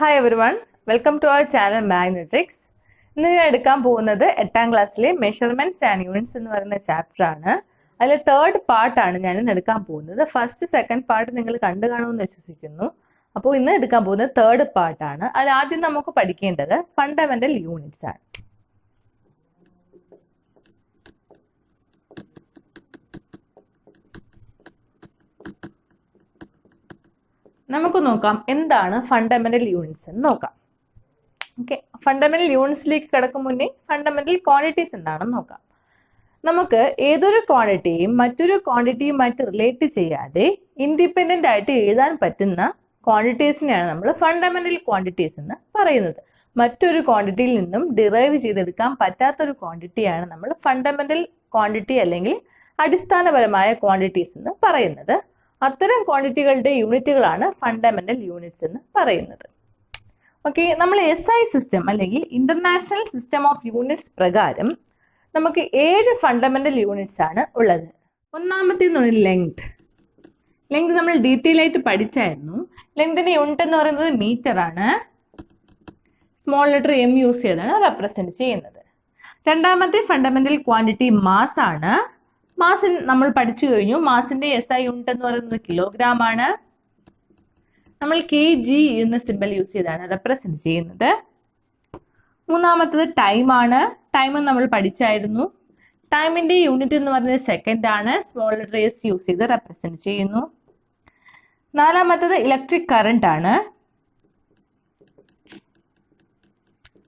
Hi everyone, welcome to our channel Magnetrics. ഇന്ന് ഞാൻ എടുക്കാൻ പോകുന്നത് 8ാം ക്ലാസ്സിലെ മെഷർമെന്റ്സ് ആൻഡ് യൂണിറ്റ്സ് എന്ന് പറയുന്ന ചാപ്റ്റർ ആണ്. അതിലെ തേർഡ് പാർട്ടാണ് ഞാൻ ഇന്ന് എടുക്കാൻ പോകുന്നത്. ഫസ്റ്റ് സെക്കൻഡ് പാർട്ട് നിങ്ങൾ കണ്ടു കാണുമെന്ന് വിശ്വസിക്കുന്നു. അപ്പോൾ ഇന്ന് എടുക്കാൻ പോകുന്നത് തേർഡ് പാർട്ടാണ്. അതിൽ ആദ്യം നമുക്ക് പഠിക്കേണ്ടത് ഫണ്ടമെന്റൽ യൂണിറ്റ്സ് ആണ്. നമുക്ക് നോക്കാം എന്താണ് ഫണ്ടമെന്റൽ യൂണിറ്റ്സ് എന്ന് നോക്കാം. ഓക്കെ, ഫണ്ടമെന്റൽ യൂണിറ്റ്സിലേക്ക് കിടക്കും മുന്നേ ഫണ്ടമെന്റൽ ക്വാണ്ടിറ്റീസ് എന്താണെന്ന് നോക്കാം. നമുക്ക് ഏതൊരു ക്വാണ്ടിറ്റിയും മറ്റൊരു ക്വാണ്ടിറ്റിയുമായിട്ട് റിലേറ്റ് ചെയ്യാതെ ഇൻഡിപെൻഡന്റ് ആയിട്ട് എഴുതാൻ പറ്റുന്ന ക്വാണ്ടിറ്റീസിനെയാണ് നമ്മൾ ഫണ്ടമെന്റൽ ക്വാണ്ടിറ്റീസ് എന്ന് പറയുന്നത്. മറ്റൊരു ക്വാണ്ടിറ്റിയിൽ നിന്നും ഡിറൈവ് ചെയ്തെടുക്കാൻ പറ്റാത്തൊരു ക്വാണ്ടിറ്റിയാണ് നമ്മൾ ഫണ്ടമെന്റൽ ക്വാണ്ടിറ്റി അല്ലെങ്കിൽ അടിസ്ഥാനപരമായ ക്വാണ്ടിറ്റീസ് എന്ന് പറയുന്നത്. അത്തരം ക്വാണ്ടിറ്റികളുടെ യൂണിറ്റുകളാണ് ഫണ്ടമെന്റൽ യൂണിറ്റ്സ് എന്ന് പറയുന്നത്. ഓക്കെ, നമ്മൾ SI സിസ്റ്റം അല്ലെങ്കിൽ ഇന്റർനാഷണൽ സിസ്റ്റം ഓഫ് യൂണിറ്റ്സ് പ്രകാരം നമുക്ക് 7 ഫണ്ടമെന്റൽ യൂണിറ്റ്സ് ആണ് ഉള്ളത്. ഒന്നാമത്തേന്ന് ലെങ്ത്. ലെങ്ത് നമ്മൾ ഡീറ്റെയിൽ ആയിട്ട് പഠിച്ചായിരുന്നു. ലെങ്തിന്റെ യൂണിറ്റ് എന്ന് പറയുന്നത് മീറ്റർ ആണ്. സ്മോൾ ലെറ്റർ M യൂസ് ചെയ്താണ് റെപ്രസെന്റ് ചെയ്യുന്നത്. രണ്ടാമത്തെ ഫണ്ടമെന്റൽ ക്വാണ്ടിറ്റി മാസ് ആണ്. മാസ് നമ്മൾ പഠിച്ചു കഴിഞ്ഞു. മാസിന്റെ SI യൂണിറ്റ് എന്ന് പറയുന്നത് കിലോഗ്രാം ആണ്. നമ്മൾ kg എന്ന സിമ്പൽ യൂസ് ചെയ്താണ് റെപ്രസെന്റ് ചെയ്യുന്നത്. മൂന്നാമത്തത് ടൈം ആണ്. ടൈം നമ്മൾ പഠിച്ചായിരുന്നു. ടൈമിന്റെ യൂണിറ്റ് എന്ന് പറയുന്നത് സെക്കൻഡ് ആണ്. സ്മോൾ ലെറ്റർ S യൂസ് ചെയ്ത് റെപ്രസെന്റ് ചെയ്യുന്നു. നാലാമത്തത് ഇലക്ട്രിക് കറന്റ് ആണ്.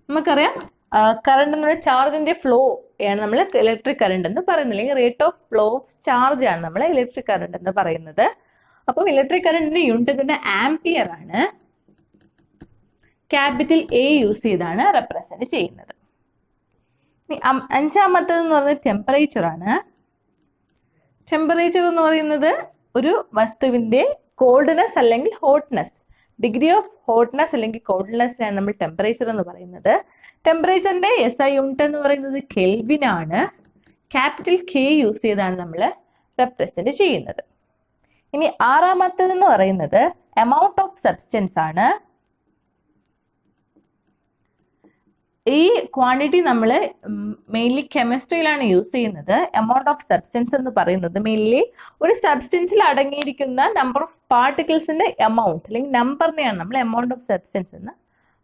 നമുക്കറിയാം കറണ്ട് എന്നുള്ള ചാർജിന്റെ ഫ്ലോ ആണ് നമ്മൾ ഇലക്ട്രിക് കറണ്ട് എന്ന് പറയുന്നത്, അല്ലെങ്കിൽ rate of flow of charge ആണ് നമ്മൾ ഇലക്ട്രിക് കറണ്ട് എന്ന് പറയുന്നത്. അപ്പം ഇലക്ട്രിക് കറണ്ടിന്റെ യൂണിറ്റ് തന്നെ ആംപിയർ ആണ്. ക്യാപിറ്റൽ A യൂസ് ചെയ്താണ് റെപ്രസെന്റ് ചെയ്യുന്നത്. അഞ്ചാമത്തത് എന്ന് പറയുന്നത് ടെമ്പറേച്ചർ ആണ്. ടെമ്പറേച്ചർ എന്ന് പറയുന്നത് ഒരു വസ്തുവിന്റെ കോൾഡ്നെസ് അല്ലെങ്കിൽ ഹോട്ട്നെസ്, ഡിഗ്രി ഓഫ് ഹോട്ട്നെസ് അല്ലെങ്കിൽ കോൾഡ്നെസ് ആണ് നമ്മൾ ടെമ്പറേച്ചർ എന്ന് പറയുന്നത്. ടെമ്പറേച്ചറിന്റെ SI യൂണിറ്റ് എന്ന് പറയുന്നത് കെൽവിൻ ആണ്. ക്യാപിറ്റൽ K യൂസ് ചെയ്താണ് നമ്മൾ റെപ്രസെന്റ് ചെയ്യുന്നത്. ഇനി ആറാമത്തേത് എന്ന് പറയുന്നത് എമൗണ്ട് ഓഫ് സബ്സ്റ്റൻസ് ആണ്. ഈ ക്വാണ്ടിറ്റി നമ്മൾ മെയിൻലി കെമിസ്ട്രിയിലാണ് യൂസ് ചെയ്യുന്നത്. എമൗണ്ട് ഓഫ് സബ്സ്റ്റൻസ് എന്ന് പറയുന്നത് മെയിൻലി ഒരു സബ്സ്റ്റൻസിൽ അടങ്ങിയിരിക്കുന്ന നമ്പർ ഓഫ് പാർട്ടിക്കിൾസിന്റെ എമൗണ്ട് അല്ലെങ്കിൽ നമ്പറിനെയാണ് നമ്മൾ എമൗണ്ട് ഓഫ് സബ്സ്റ്റൻസ് എന്ന്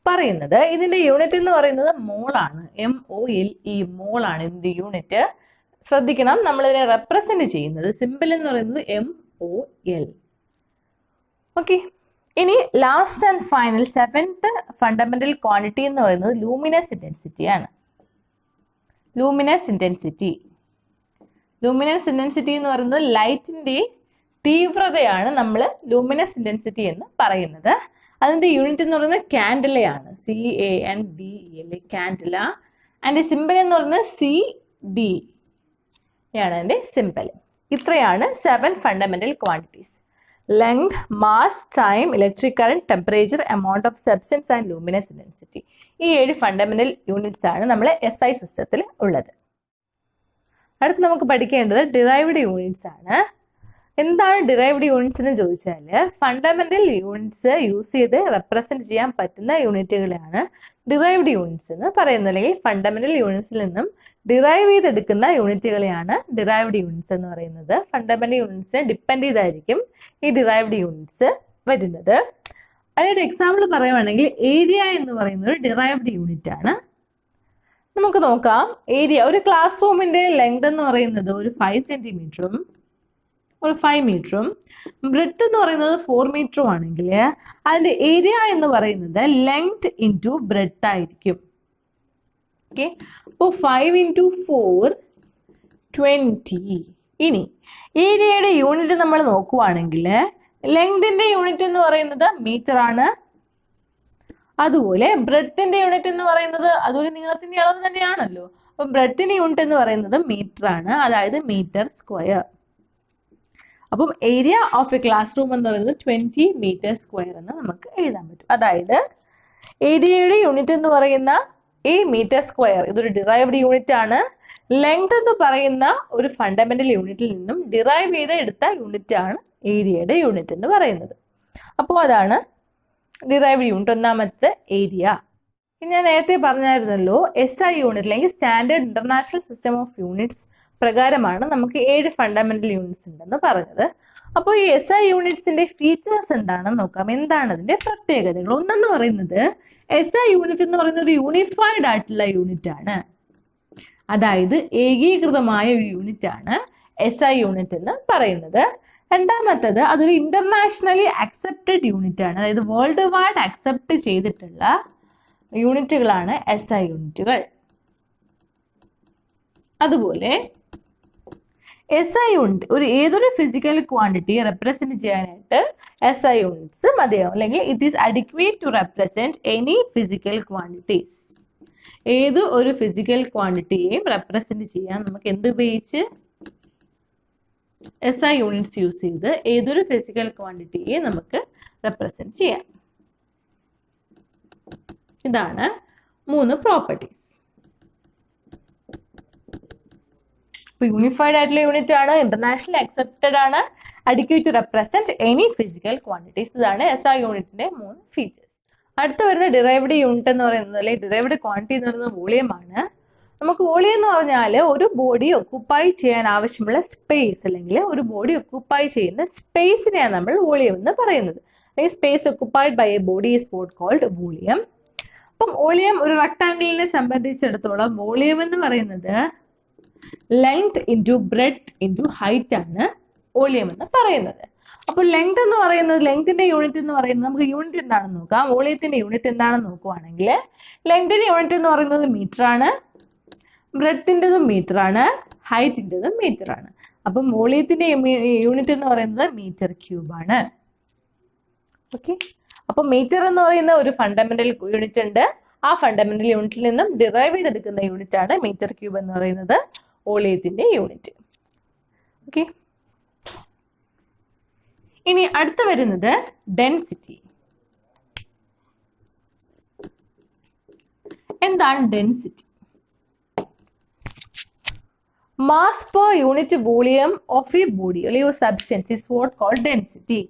പറയുന്നത്. ഇതിന്റെ യൂണിറ്റ് എന്ന് പറയുന്നത് മോൾ ആണ്. MOLE മോൾ ആണ് ഇതിന്റെ യൂണിറ്റ്. ശ്രദ്ധിക്കണം, നമ്മൾ ഇതിനെ റെപ്രസെന്റ് ചെയ്യുന്നത് സിമ്പിൾ എന്ന് പറയുന്നത് MOL. ഓക്കെ, ഇനി last and final 7th fundamental quantity എന്ന് പറയുന്നത് ലൂമിനസ് ഇന്റൻസിറ്റി ആണ്. ലൂമിനസ് ഇന്റൻസിറ്റി എന്ന് പറയുന്നത് ലൈറ്റിന്റെ തീവ്രതയാണ് നമ്മൾ ലൂമിനസ് ഇന്റൻസിറ്റി എന്ന് പറയുന്നത്. അതിന്റെ യൂണിറ്റ് എന്ന് പറയുന്നത് കാൻഡിലയാണ്. CANDLA Candela. അതിന്റെ സിമ്പിൾ എന്ന് പറയുന്നത് CD ആണ് അതിന്റെ സിമ്പിൾ. ഇത്രയാണ് 7 fundamental quantities: length, mass, time, electric current, temperature, amount of substance and luminous intensity. ഈ 7 ഫണ്ടമെന്റൽ യൂണിറ്റ്സ് ആണ് നമ്മൾ SI സിസ്റ്റത്തിൽ ഉള്ളത്. അടുത്ത് നമുക്ക് പഠിക്കേണ്ടത് ഡിറൈവ്ഡ് യൂണിറ്റ്സ് ആണ്. എന്താണ് ഡിറൈവ്ഡ് യൂണിറ്റ്സ് എന്ന് ചോദിച്ചാൽ ഫണ്ടമെന്റൽ യൂണിറ്റ്സ് യൂസ് ചെയ്ത് റെപ്രസെന്റ് ചെയ്യാൻ പറ്റുന്ന യൂണിറ്റുകളെയാണ് ഡിറൈവ്ഡ് യൂണിറ്റ്സ് എന്ന് പറയുന്നത്, അല്ലെങ്കിൽ ഫണ്ടമെന്റൽ യൂണിറ്റ്സിൽ നിന്നും ഡിറൈവ് ചെയ്തെടുക്കുന്ന യൂണിറ്റുകളെയാണ് ഡിറൈവ്ഡ് യൂണിറ്റ്സ് എന്ന് പറയുന്നത്. ഫണ്ടമെന്റൽ യൂണിറ്റ്സിനെ ഡിപ്പെൻഡ് ചെയ്തായിരിക്കും ഈ ഡിറൈവ്ഡ് യൂണിറ്റ്സ് വരുന്നത്. അതിനൊരു എക്സാമ്പിൾ പറയുവാണെങ്കിൽ ഏരിയ എന്ന് പറയുന്നത് ഒരു ഡിറൈവ്ഡ് യൂണിറ്റ് ആണ്. നമുക്ക് നോക്കാം. ഏരിയ, ഒരു ക്ലാസ് റൂമിന്റെ ലെങ്ത് എന്ന് പറയുന്നത് ഒരു 5 സെന്റിമീറ്ററും ഒരു 5 മീറ്ററും ബ്രെഡ്ത്ത് എന്ന് പറയുന്നത് 4 മീറ്ററും ആണെങ്കിൽ അതിന്റെ ഏരിയ എന്ന് പറയുന്നത് ലെങ്ത് ഇൻറ്റു ബ്രെഡ്ത്ത് ആയിരിക്കും. ഓക്കെ, അപ്പോൾ 5 × 4 20. ഇനി ഏരിയയുടെ യൂണിറ്റ് നമ്മൾ നോക്കുവാണെങ്കിൽ ലെങ്തിന്റെ യൂണിറ്റ് എന്ന് പറയുന്നത് മീറ്റർ ആണ്. അതുപോലെ ബ്രെഡ്ത്തിന്റെ യൂണിറ്റ് എന്ന് പറയുന്നത് അതൊരു നീളത്തിന്റെ അളവ് തന്നെയാണല്ലോ. അപ്പൊ ബ്രെഡ്ത്തിന്റെ യൂണിറ്റ് എന്ന് പറയുന്നത് മീറ്റർ ആണ്, അതായത് മീറ്റർ സ്ക്വയർ. അപ്പം area of A class room എന്ന് പറയുന്നത് 20 മീറ്റർ സ്ക്വയർ എന്ന് നമുക്ക് എഴുതാൻ പറ്റും. അതായത് ഏരിയയുടെ യൂണിറ്റ് എന്ന് പറയുന്ന ഈ മീറ്റർ സ്ക്വയർ ഇതൊരു ഡിറൈവ്ഡ് യൂണിറ്റ് ആണ്. ലെങ്ത് എന്ന് പറയുന്ന ഒരു ഫണ്ടമെന്റൽ യൂണിറ്റിൽ നിന്നും ഡിറൈവ് ചെയ്ത് എടുത്ത യൂണിറ്റ് ആണ് ഏരിയയുടെ യൂണിറ്റ് എന്ന് പറയുന്നത്. അപ്പോൾ അതാണ് ഡിറൈവ്ഡ് യൂണിറ്റ്, ഒന്നാമത്തെ ഏരിയ. ഞാൻ നേരത്തെ പറഞ്ഞായിരുന്നല്ലോ, SI യൂണിറ്റ് അല്ലെങ്കിൽ standard international system of units പ്രകാരമാണ് നമുക്ക് 7 ഫണ്ടമെന്റൽ യൂണിറ്റ്സ് ഉണ്ടെന്ന് പറഞ്ഞത്. അപ്പോൾ ഈ SI യൂണിറ്റ്സിന്റെ ഫീച്ചേഴ്സ് എന്താണെന്ന് നോക്കാം. എന്താണ് അതിന്റെ പ്രത്യേകതകൾ? ഒന്നെന്ന് പറയുന്നത്, SI യൂണിറ്റ് എന്ന് പറയുന്നത് ഒരു യൂണിഫൈഡ് ആയിട്ടുള്ള യൂണിറ്റ് ആണ്. അതായത് ഏകീകൃതമായ ഒരു യൂണിറ്റ് ആണ് SI യൂണിറ്റ് എന്ന് പറയുന്നത്. രണ്ടാമത്തത്, അതൊരു ഇന്റർനാഷണലി അക്സെപ്റ്റഡ് യൂണിറ്റ് ആണ്. അതായത് വേൾഡ് വൈഡ് അക്സെപ്റ്റ് ചെയ്തിട്ടുള്ള യൂണിറ്റുകളാണ് SI യൂണിറ്റുകൾ. അതുപോലെ SI യൂണിറ്റ് ഏതൊരു ഫിസിക്കൽ ക്വാണ്ടിറ്റി റെപ്രസെന്റ് ചെയ്യാനായിട്ട് SI യൂണിറ്റ്സ് മതിയാവും. അല്ലെങ്കിൽ it is adequate to represent any physical quantities. ഏത് ഒരു ഫിസിക്കൽ ക്വാണ്ടിറ്റിയെയും റെപ്രസെന്റ് ചെയ്യാൻ നമുക്ക് എന്ത് ഉപയോഗിച്ച്? SI യൂണിറ്റ്സ് യൂസ് ചെയ്ത് ഏതൊരു ഫിസിക്കൽ ക്വാണ്ടിറ്റിയെ നമുക്ക് റെപ്രസെന്റ് ചെയ്യാം. ഇതാണ് 3 പ്രോപ്പർട്ടീസ്. യൂണിഫൈഡ് ആയിട്ടുള്ള യൂണിറ്റ് ആണ്, ഇന്റർനാഷണലി അക്സെപ്റ്റഡ് ആണ്, adequate to represent any physical quantities. ഇതാണ് SI യൂണിറ്റിന്റെ 3 ഫീച്ചേഴ്സ്. അടുത്ത വരുന്ന ഡിറൈവ്ഡ് യൂണിറ്റ് എന്ന് പറയുന്നത്, അല്ലെങ്കിൽ ഡിറൈവ്ഡ് ക്വാണ്ടിറ്റി എന്ന് പറയുന്നത് വോളിയം ആണ്. നമുക്ക് വോളിയം എന്ന് പറഞ്ഞാൽ ഒരു ബോഡി ഒക്കുപ്പൈ ചെയ്യാൻ ആവശ്യമുള്ള സ്പേസ്, അല്ലെങ്കിൽ ഒരു ബോഡി ഒക്കുപ്പൈ ചെയ്യുന്ന സ്പേസിനെയാണ് നമ്മൾ വോളിയം എന്ന് പറയുന്നത്. അല്ലെങ്കിൽ space occupied by a body is what called volume. അപ്പം വോളിയം ഒരു റെക്ടാംഗിളിനെ സംബന്ധിച്ചിടത്തോളം വോളിയം എന്ന് പറയുന്നത് length into breadth into height ആണ് വോളിയം എന്ന് പറയുന്നത്. അപ്പോൾ ലെങ്ത് എന്ന് പറയുന്നത്, ലെങ്ത്തിന്റെ യൂണിറ്റ് എന്ന് പറയുന്നത്, നമുക്ക് യൂണിറ്റ് എന്താണെന്ന് നോക്കാം. വോളിയത്തിന്റെ യൂണിറ്റ് എന്താണെന്ന് നോക്കുവാണെങ്കിൽ, ലെങ്ത്തിന്റെ യൂണിറ്റ് എന്ന് പറയുന്നത് മീറ്റർ ആണ്, ബ്രെഡ്ത്തിൻ്റെതും മീറ്റർ ആണ്, ഹൈറ്റിൻ്റെതും മീറ്റർ ആണ്. അപ്പം വോളിയത്തിന്റെ യൂണിറ്റ് എന്ന് പറയുന്നത് മീറ്റർ ക്യൂബ് ആണ്. ഓക്കെ, അപ്പൊ മീറ്റർ എന്ന് പറയുന്ന ഒരു ഫണ്ടമെന്റൽ യൂണിറ്റ് ഉണ്ട്. ആ ഫണ്ടമെന്റൽ യൂണിറ്റിൽ നിന്നും ഡിറൈവ് ചെയ്തെടുക്കുന്ന യൂണിറ്റ് ആണ് മീറ്റർ ക്യൂബ് എന്ന് പറയുന്നത് വോളിയത്തിന്റെ യൂണിറ്റ്. ഓക്കെ, ഇനി അടുത്ത വരുന്നത് ഡെൻസിറ്റി. എന്താണ് density? Mass per unit volume of a body അല്ലെങ്കിൽ substance is what called density.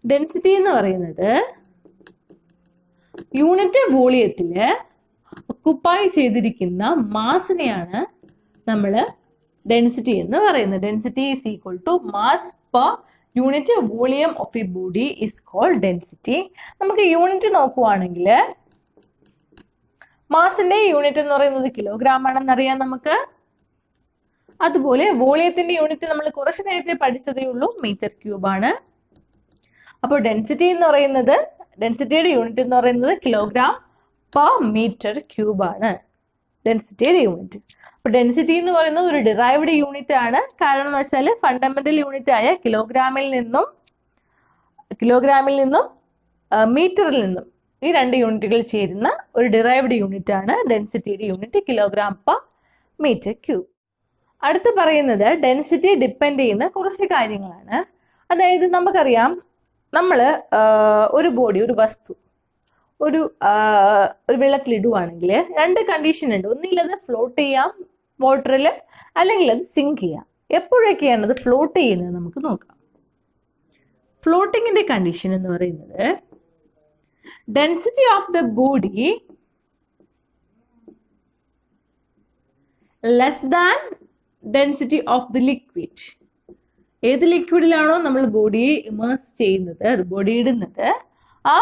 Density എന്ന് പറയുന്നത് യൂണിറ്റ് വോളിയത്തില് ഒക്കുപ്പൈ ചെയ്തിരിക്കുന്ന മാസിനെയാണ് നമ്മൾ ഡെൻസിറ്റി എന്ന് പറയുന്നത്. Density is equal to mass per unit volume of a body is called density. നമുക്ക് unit നോക്കുവാണെങ്കിൽ മാസിന്റെ യൂണിറ്റ് എന്ന് പറയുന്നത് കിലോഗ്രാം ആണെന്നറിയാം നമുക്ക്. അതുപോലെ വോളിയത്തിന്റെ യൂണിറ്റ് നമ്മൾ കുറച്ച് നേരത്തെ പഠിച്ചതേ ഉള്ളൂ, മീറ്റർ ക്യൂബ് ആണ്. അപ്പോൾ ഡെൻസിറ്റി എന്ന് പറയുന്നത്, ഡെൻസിറ്റിയുടെ യൂണിറ്റ് എന്ന് പറയുന്നത് കിലോഗ്രാം പെർ മീറ്റർ ക്യൂബ് ആണ് ഡെൻസിറ്റിയുടെ യൂണിറ്റ്. അപ്പോൾ ഡെൻസിറ്റി എന്ന് പറയുന്നത് ഒരു ഡിറൈവ്ഡ് യൂണിറ്റ് ആണ്. കാരണം എന്ന് വെച്ചാൽ ഫണ്ടമെന്റൽ യൂണിറ്റ് ആയ കിലോഗ്രാമിൽ നിന്നും മീറ്ററിൽ നിന്നും ഈ 2 യൂണിറ്റുകൾ ചേരുന്ന ഒരു ഡിറൈവ്ഡ് യൂണിറ്റ് ആണ് ഡെൻസിറ്റിയുടെ unit kilogram per metre cube. അടുത്ത് പറയുന്നത് ഡെൻസിറ്റി ഡിപ്പെൻഡ് ചെയ്യുന്ന കുറച്ച് കാര്യങ്ങളാണ്. അതായത് നമുക്കറിയാം, നമ്മൾ ഒരു ബോഡി, ഒരു വസ്തു ഒരു വെള്ളത്തിൽ ഇടുവാണെങ്കിൽ 2 കണ്ടീഷൻ ഉണ്ട്. ഒന്നിൽ അത് ഫ്ലോട്ട് ചെയ്യാം വാട്ടറിൽ, അല്ലെങ്കിൽ അത് സിങ്ക് ചെയ്യാം. എപ്പോഴൊക്കെയാണ് അത് ഫ്ലോട്ട് ചെയ്യുന്നത് നമുക്ക് നോക്കാം. ഫ്ലോട്ടിങ്ങിന്റെ കണ്ടീഷൻ എന്ന് പറയുന്നത് density of the body less than density of the liquid. ഏത് ലിക്വിഡിലാണോ നമ്മൾ ബോഡിയെ ഇമേഴ്സ് ചെയ്യുന്നത്, അത് ബോഡി ഇടുന്നത്, ആ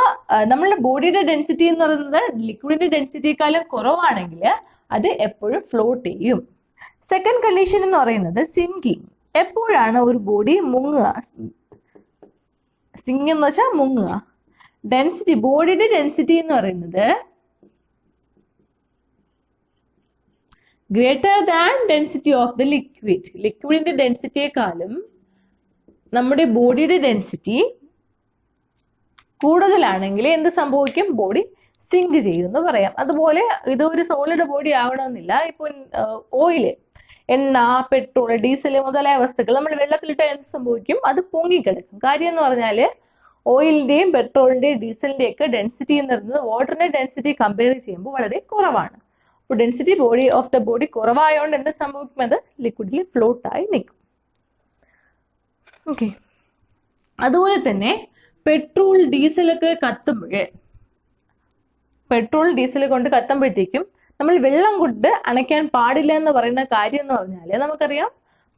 നമ്മളുടെ ബോഡിയുടെ ഡെൻസിറ്റി എന്ന് പറയുന്നത് ലിക്വിഡിന്റെ ഡെൻസിറ്റിയെക്കാളും കുറവാണെങ്കിൽ അത് എപ്പോഴും ഫ്ലോട്ട് ചെയ്യും. സെക്കൻഡ് കണ്ടീഷൻ എന്ന് പറയുന്നത് സിങ്കിങ്. എപ്പോഴാണ് ഒരു ബോഡി മുങ്ങുക? സിങ്ക് എന്ന് വെച്ചാൽ മുങ്ങുക. ഡെൻസിറ്റി, ബോഡിയുടെ ഡെൻസിറ്റി എന്ന് പറയുന്നത് greater than density of the liquid. ലിക്വിഡിന്റെ ഡെൻസിറ്റിയെക്കാളും നമ്മുടെ ബോഡിയുടെ ഡെൻസിറ്റി കൂടുതലാണെങ്കിൽ എന്ത് സംഭവിക്കും? ബോഡി സിങ്ക് ചെയ്യുമെന്ന് പറയാം. അതുപോലെ ഇതൊരു സോളിഡ് ബോഡി ആവണമെന്നില്ല. ഇപ്പോൾ ഓയില്, എണ്ണ, പെട്രോൾ, ഡീസൽ മുതലായ വസ്തുക്കൾ നമ്മൾ വെള്ളത്തിലിട്ട് എന്ത് സംഭവിക്കും? അത് പൊങ്ങിക്കിടക്കും. കാര്യം എന്ന് പറഞ്ഞാൽ ഓയിലിന്റെയും പെട്രോളിന്റെയും ഡീസലിന്റെയും ഒക്കെ ഡെൻസിറ്റി എന്ന് പറയുന്നത് വാട്ടറിന്റെ ഡെൻസിറ്റി കമ്പയർ ചെയ്യുമ്പോൾ വളരെ കുറവാണ്. അപ്പോൾ density body of the body കുറവായതുകൊണ്ട് എന്ത് സംഭവിക്കും? അത് ലിക്വിഡിൽ ഫ്ലോട്ടായി നിൽക്കും. ഓക്കെ, അതുപോലെ തന്നെ പെട്രോൾ, ഡീസലൊക്കെ കത്തുമ്പോൾ പെട്രോൾ ഡീസൽ കൊണ്ട് കത്തുമ്പോഴത്തേക്കും നമ്മൾ വെള്ളം കൊണ്ട് അണയ്ക്കാൻ പാടില്ല എന്ന് പറയുന്ന കാര്യം എന്ന് പറഞ്ഞാൽ നമുക്കറിയാം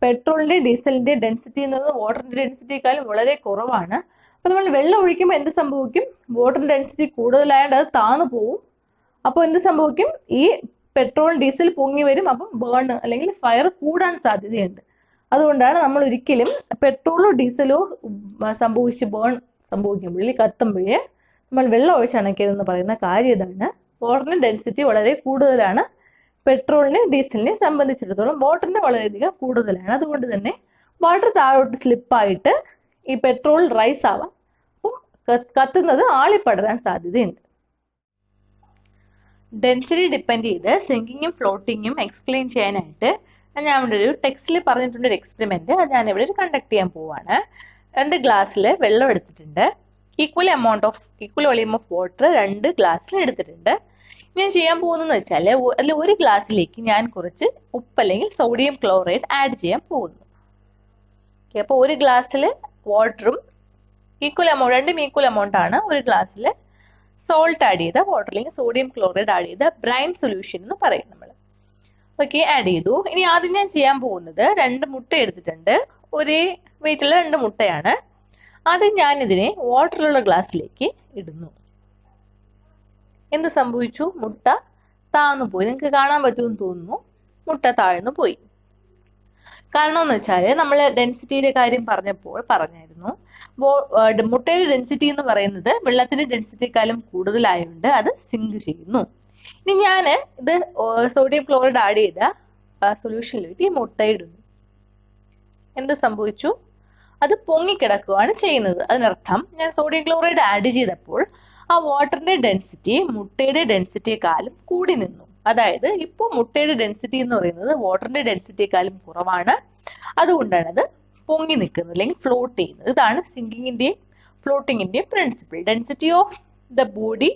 പെട്രോളിന്റെ ഡീസലിന്റെ ഡെൻസിറ്റി എന്നത് വാട്ടറിന്റെ ഡെൻസിറ്റിയേക്കാളും വളരെ കുറവാണ്. അപ്പൊ നമ്മൾ വെള്ളം ഒഴിക്കുമ്പോൾ എന്ത് സംഭവിക്കും? വാട്ടർ ഡെൻസിറ്റി കൂടുതലായതുകൊണ്ട് അത് താന്നു പോവും. അപ്പോൾ എന്ത് സംഭവിക്കും? ഈ പെട്രോൾ ഡീസൽ പൊങ്ങി വരും. അപ്പം ബേൺ അല്ലെങ്കിൽ ഫയർ കൂടാൻ സാധ്യതയുണ്ട്. അതുകൊണ്ടാണ് നമ്മൾ ഒരിക്കലും പെട്രോളോ ഡീസലോ സംഭവിച്ച് ബേൺ സംഭവിക്കുമ്പോൾ കത്തുമ്പോഴേ നമ്മൾ വെള്ളം ഒഴിച്ച് അണയ്ക്കരുതെന്ന് പറയുന്ന കാര്യം ഇതാണ്. വാട്ടറിന്റെ ഡെൻസിറ്റി വളരെ കൂടുതലാണ്. പെട്രോളിനെ ഡീസലിനെ സംബന്ധിച്ചിടത്തോളം വാട്ടറിന് വളരെയധികം കൂടുതലാണ്. അതുകൊണ്ട് തന്നെ വാട്ടർ താഴോട്ട് സ്ലിപ്പായിട്ട് ഈ പെട്രോൾ റൈസ് ആവാം. അപ്പം കത്തുന്നത് ആളിപ്പടരാൻ സാധ്യതയുണ്ട്. ഡെൻസിറ്റി ഡിപ്പെൻഡ് ചെയ്ത് സിങ്കിങ്ങും ഫ്ലോട്ടിങ്ങും എക്സ്പ്ലെയിൻ ചെയ്യാനായിട്ട് ഞാൻ ഇവിടെ ഒരു ടെക്സ്റ്റിൽ പറഞ്ഞിട്ടുണ്ട് ഒരു എക്സ്പെരിമെന്റ്. അത് ഞാനിവിടെ കണ്ടക്ട് ചെയ്യാൻ പോവാണ്. 2 ഗ്ലാസ്സിൽ വെള്ളം എടുത്തിട്ടുണ്ട്. ഈക്വൽ വോളിയം ഓഫ് വാട്ടർ 2 ഗ്ലാസ്സിൽ എടുത്തിട്ടുണ്ട്. ഞാൻ ചെയ്യാൻ പോകുന്നതെന്ന് വെച്ചാൽ അതിൽ ഒരു ഗ്ലാസ്സിലേക്ക് ഞാൻ കുറച്ച് ഉപ്പ് അല്ലെങ്കിൽ സോഡിയം ക്ലോറൈഡ് ആഡ് ചെയ്യാൻ പോകുന്നു. അപ്പോൾ ഒരു ഗ്ലാസ്സിൽ വാട്ടറും രണ്ടും ഈക്വൽ എമൗണ്ട് ആണ്. ഒരു ഗ്ലാസ്സിൽ സോൾട്ട് ആഡ് ചെയ്ത വാട്ടർ അല്ലെങ്കിൽ സോഡിയം ക്ലോറൈഡ് ആഡ് ചെയ്ത ബ്രൈൻ സൊല്യൂഷൻ എന്ന് പറയും നമ്മൾ. ഓക്കെ, ആഡ് ചെയ്തു. ഇനി ആദ്യം ഞാൻ ചെയ്യാൻ പോകുന്നത് 2 മുട്ട എടുത്തിട്ടുണ്ട്. ഒരേ വെയിറ്റുള്ള 2 മുട്ടയാണ്. ആദ്യം ഞാൻ ഇതിനെ വാട്ടറിലുള്ള ഗ്ലാസ്സിലേക്ക് ഇടുന്നു. എന്ത് സംഭവിച്ചു? മുട്ട താഴ്ന്നു പോയി. നിങ്ങൾക്ക് കാണാൻ പറ്റുമെന്ന് തോന്നുന്നു. മുട്ട താഴ്ന്നു പോയി. കാരണം എന്ന് വെച്ചാൽ നമ്മൾ ഡെൻസിറ്റിയുടെ കാര്യം പറഞ്ഞായിരുന്നു. മുട്ടയുടെ ഡെൻസിറ്റി എന്ന് പറയുന്നത് വെള്ളത്തിന്റെ ഡെൻസിറ്റിക്കാളും കൂടുതലായതുകൊണ്ട് അത് സിങ്ക് ചെയ്യുന്നു. ഇനി ഞാൻ ഇത് സോഡിയം ക്ലോറൈഡ് ആഡ് ചെയ്ത സൊല്യൂഷനിലേക്ക് ഈ മുട്ട ഇടുന്നു. എന്ത് സംഭവിച്ചു? അത് പൊങ്ങിക്കിടക്കുകയാണ് ചെയ്യുന്നത്. അതിനർത്ഥം ഞാൻ സോഡിയം ക്ലോറൈഡ് ആഡ് ചെയ്തപ്പോൾ ആ വാട്ടറിന്റെ ഡെൻസിറ്റി മുട്ടയുടെ ഡെൻസിറ്റിയെക്കാളും കൂടി നിന്നു. അതായത് ഇപ്പോൾ മുട്ടയുടെ ഡെൻസിറ്റി എന്ന് പറയുന്നത് വാട്ടറിന്റെ ഡെൻസിറ്റിയെക്കാളും കുറവാണ്. അതുകൊണ്ടാണ് അത് പൊങ്ങി നിൽക്കുന്നത് അല്ലെങ്കിൽ ഫ്ലോട്ട് ചെയ്യുന്നത്. ഇതാണ് സിങ്കിങ്ങിന്റെയും ഫ്ലോട്ടിങ്ങിന്റെയും principle. Density of the body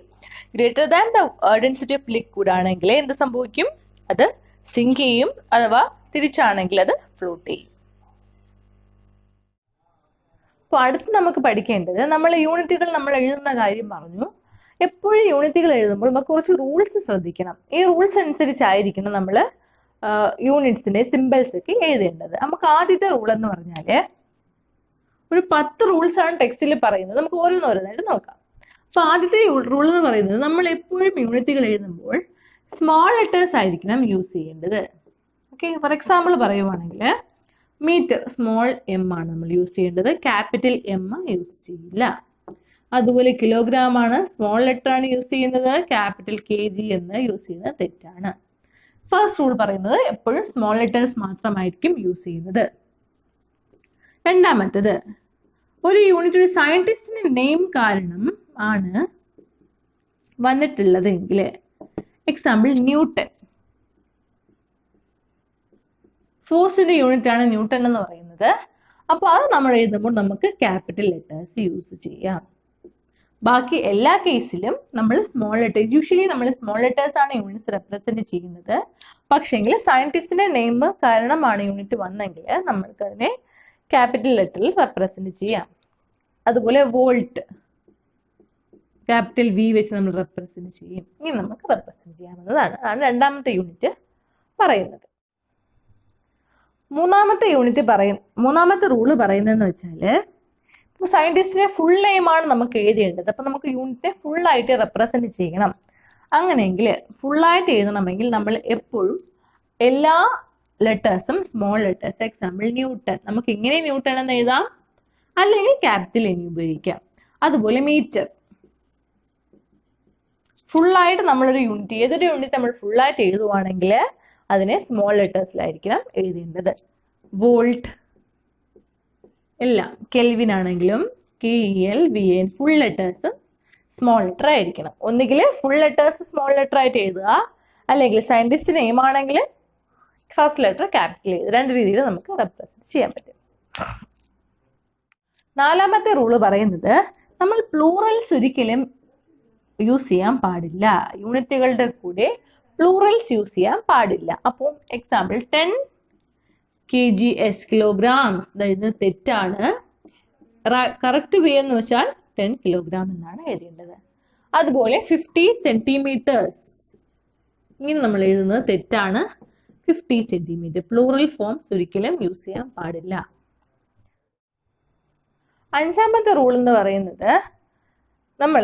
greater than the density of liquid ആണെങ്കിൽ എന്ത് സംഭവിക്കും? അത് സിങ്ക് ചെയ്യും. അഥവാ തിരിച്ചാണെങ്കിൽ അത് ഫ്ലോട്ട് ചെയ്യും. അപ്പോൾ അടുത്ത് നമുക്ക് പഠിക്കേണ്ടത്, നമ്മൾ യൂണിറ്റുകൾ നമ്മൾ എഴുതുന്ന കാര്യം പറഞ്ഞു. എപ്പോഴും യൂണിറ്റുകൾ എഴുതുമ്പോൾ നമുക്ക് കുറച്ച് റൂൾസ് ശ്രദ്ധിക്കണം. ഈ റൂൾസ് അനുസരിച്ചായിരിക്കണം നമ്മൾ യൂണിറ്റ്സിന്റെ സിമ്പിൾസ് ഒക്കെ എഴുതേണ്ടത്. നമുക്ക് ആദ്യത്തെ റൂൾ എന്ന് പറഞ്ഞാൽ ഒരു 10 റൂൾസ് ആണ് ടെക്സ്റ്റിൽ പറയുന്നത്. നമുക്ക് ഓരോന്നോരോന്നായിട്ട് നോക്കാം. അപ്പൊ ആദ്യത്തെ റൂൾ എന്ന് പറയുന്നത്, നമ്മൾ എപ്പോഴും യൂണിറ്റുകൾ എഴുതുമ്പോൾ സ്മോൾ ലെറ്റേഴ്സ് ആയിരിക്കണം യൂസ് ചെയ്യേണ്ടത്. ഓക്കെ, ഫോർ എക്സാമ്പിൾ പറയുവാണെങ്കിൽ മീറ്റർ സ്മോൾ എം ആണ് നമ്മൾ യൂസ് ചെയ്യേണ്ടത്. ക്യാപിറ്റൽ എം യൂസ് ചെയ്യില്ല. അതുപോലെ കിലോഗ്രാം ആണ് സ്മോൾ ലെറ്റർ ആണ് യൂസ് ചെയ്യുന്നത്. ക്യാപിറ്റൽ kg എന്ന് യൂസ് ചെയ്യുന്നത് തെറ്റാണ്. ഫസ്റ്റ് റൂൾ പറയുന്നത് എപ്പോഴും സ്മോൾ ലെറ്റേഴ്സ് മാത്രമായിരിക്കും യൂസ് ചെയ്യുന്നത്. രണ്ടാമത്തത്, ഒരു യൂണിറ്റ് ഒരു സയന്റിസ്റ്റിന്റെ നെയിം കാരണം ആണ് വന്നിട്ടുള്ളത് എങ്കിൽ, എക്സാമ്പിൾ ന്യൂട്ടൺ, ഫോഴ്സിന്റെ യൂണിറ്റ് ആണ് ന്യൂട്ടൺ എന്ന് പറയുന്നത്. അപ്പൊ അത് നമ്മൾ എഴുതുമ്പോൾ നമുക്ക് ക്യാപിറ്റൽ ലെറ്റേഴ്സ് യൂസ് ചെയ്യാം. ബാക്കി എല്ലാ കേസിലും നമ്മൾ സ്മോൾ ലെറ്റേഴ്സ്, യൂഷ്വലി നമ്മൾ സ്മോൾ ലെറ്റേഴ്സ് ആണ് യൂണിറ്റ്സ് റെപ്രസെന്റ് ചെയ്യുന്നത്. പക്ഷെങ്കിൽ സയന്റിസ്റ്റിന്റെ നെയിം കാരണമാണ് യൂണിറ്റ് വന്നെങ്കിൽ നമ്മൾക്ക് അതിനെ ക്യാപിറ്റൽ ലെറ്ററിൽ റെപ്രസെന്റ് ചെയ്യാം. അതുപോലെ വോൾട്ട് ക്യാപിറ്റൽ V വെച്ച് നമ്മൾ റെപ്രസെന്റ് ചെയ്യും. ഇനി നമുക്ക് റെപ്രസെന്റ് ചെയ്യാവുന്നതാണ്. അതാണ് രണ്ടാമത്തെ യൂണിറ്റ് പറയുന്നത്. മൂന്നാമത്തെ റൂള് പറയുന്നതെന്ന് വെച്ചാല്, സയന്റിസ്റ്റിന്റെ ഫുൾ നെയിം ആണ് നമുക്ക് എഴുതേണ്ടത്. അപ്പൊ നമുക്ക് യൂണിറ്റിനെ ഫുൾ ആയിട്ട് റെപ്രസെന്റ് ചെയ്യണം. അങ്ങനെയെങ്കിൽ ഫുള്ളായിട്ട് എഴുതണമെങ്കിൽ നമ്മൾ എപ്പോഴും എല്ലാ ലെറ്റേഴ്സും സ്മോൾ ലെറ്റേഴ്സ്. എക്സാമ്പിൾ ന്യൂട്ടൺ, നമുക്ക് ഇങ്ങനെ ന്യൂട്ടൺ എന്ന് എഴുതാം, അല്ലെങ്കിൽ ക്യാപിറ്റൽ N ഉപയോഗിക്കാം. അതുപോലെ മീറ്റർ ഫുള്ളായിട്ട് നമ്മളൊരു യൂണിറ്റ്, ഏതൊരു യൂണിറ്റ് നമ്മൾ ഫുള്ളായിട്ട് എഴുതുവാണെങ്കിൽ അതിനെ സ്മോൾ ലെറ്റേഴ്സിലായിരിക്കണം എഴുതേണ്ടത്. വോൾട്ട് എല്ലാം, കെൽവിൻ ആണെങ്കിലും KELVN full letters small letter ആയിരിക്കണം. ഒന്നുകിൽ ഫുൾ ലെറ്റേഴ്സ് സ്മോൾ ലെറ്റർ ആയിട്ട് എഴുതുക, അല്ലെങ്കിൽ സയന്റിസ്റ്റ് നെയിം ആണെങ്കിൽ ഫസ്റ്റ് ലെറ്റർ ക്യാപിറ്റൽ എഴുതുക. 2 രീതിയിൽ നമുക്ക് റെപ്രസെന്റ് ചെയ്യാൻ പറ്റും. നാലാമത്തെ റൂള് പറയുന്നത്, നമ്മൾ പ്ലൂറൽസ് ഒരിക്കലും യൂസ് ചെയ്യാൻ പാടില്ല. യൂണിറ്റുകളുടെ കൂടെ പ്ലൂറൽസ് യൂസ് ചെയ്യാൻ പാടില്ല. അപ്പോൾ എക്സാമ്പിൾ 10 kgs കിലോഗ്രാംസ്, ഇത് തെറ്റാണ്. കറക്റ്റ് വേ എന്ന് വെച്ചാൽ 10 കിലോഗ്രാം എന്നാണ് എഴുതേണ്ടത്. അതുപോലെ 50 സെന്റിമീറ്റേഴ്സ് ഇങ്ങനെ നമ്മൾ എഴുതുന്നത് തെറ്റാണ്. 50 സെന്റിമീറ്റർ പ്ലൂറൽ ഫോംസ് ഒരിക്കലും യൂസ് ചെയ്യാൻ പാടില്ല. അഞ്ചാമത്തെ റൂൾ എന്ന് പറയുന്നത് നമ്മൾ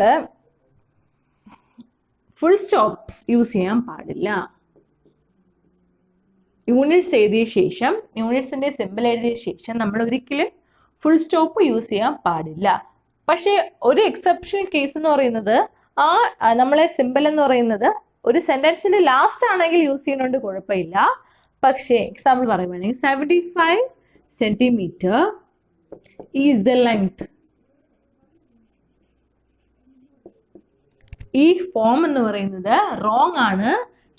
ഫുൾ സ്റ്റോപ്സ് യൂസ് ചെയ്യാൻ പാടില്ല. യൂണിറ്റ്സ് എഴുതിയ ശേഷം, യൂണിറ്റ്സിന്റെ സിമ്പിൾ എഴുതിയ ശേഷം നമ്മൾ ഒരിക്കലും ഫുൾ സ്റ്റോപ്പ് യൂസ് ചെയ്യാൻ പാടില്ല. പക്ഷെ ഒരു എക്സെപ്ഷണൽ കേസ് എന്ന് പറയുന്നത് നമ്മളെ സിമ്പിൾ എന്ന് പറയുന്നത് ഒരു സെന്റൻസിന്റെ ലാസ്റ്റ് ആണെങ്കിൽ യൂസ് ചെയ്യുന്നതുകൊണ്ട് കുഴപ്പമില്ല. പക്ഷേ എക്സാമ്പിൾ പറയുവാണെങ്കിൽ 75 സെന്റിമീറ്റർ ഈസ് ദ ലെങ്ത്. ഈ ഫോം എന്ന് പറയുന്നത് റോങ് ആണ്.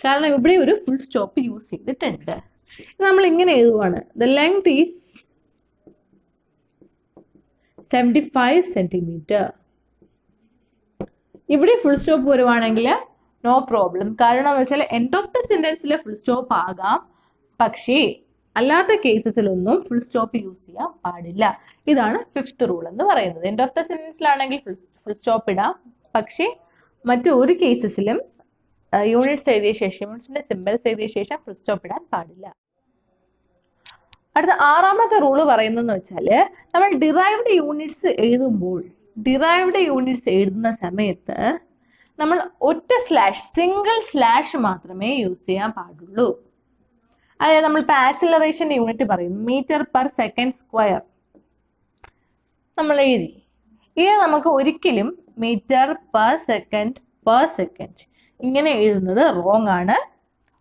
കാരണം ഇവിടെ ഒരു ഫുൾ സ്റ്റോപ്പ് യൂസ് ചെയ്തിട്ടുണ്ട്. നമ്മൾ ഇങ്ങനെ എഴുതുവാണ്, ദ ലെങ്ത് ഈസ് 75 സെന്റിമീറ്റർ. ഇവിടെ ഫുൾ സ്റ്റോപ്പ് വരുവാണെങ്കിൽ നോ പ്രോബ്ലം. കാരണം എന്ന് വെച്ചാൽ എൻഡ് ഓഫ് ദ സെന്റൻസിൽ ഫുൾ സ്റ്റോപ്പ് ആകാം, പക്ഷേ അല്ലാത്ത കേസസിലൊന്നും ഫുൾ സ്റ്റോപ്പ് യൂസ് ചെയ്യാൻ പാടില്ല. ഇതാണ് 5th റൂൾ എന്ന് പറയുന്നത്. എൻഡ് ഓഫ് ദ സെന്റൻസിലാണെങ്കിൽ ഫുൾ സ്റ്റോപ്പ് ഇടാം, പക്ഷേ മറ്റു ഒരു കേസസിലും യൂണിറ്റ്സ് എഴുതിയ ശേഷം, യൂണിറ്റ്സിന്റെ സിമ്പിൾസ് എഴുതിയ ശേഷം ഫുൾ സ്റ്റോപ്പ് ഇടാൻ പാടില്ല. അടുത്ത 6ാമത്തെ റൂള് പറയുന്നതെന്ന് വെച്ചാൽ നമ്മൾ ഡിറൈവ്ഡ് യൂണിറ്റ്സ് എഴുതുന്ന സമയത്ത് നമ്മൾ ഒറ്റ സ്ലാഷ്, സിംഗിൾ സ്ലാഷ് മാത്രമേ യൂസ് ചെയ്യാൻ പാടുള്ളൂ. അതായത് നമ്മളിപ്പോൾ ആക്സിലറേഷന്റെ യൂണിറ്റ് പറയും മീറ്റർ പെർ സെക്കൻഡ് സ്ക്വയർ നമ്മൾ എഴുതി. ഇത് നമുക്ക് ഒരിക്കലും മീറ്റർ പെർ സെക്കൻഡ് ഇങ്ങനെ എഴുതുന്നത് റോങ് ആണ്.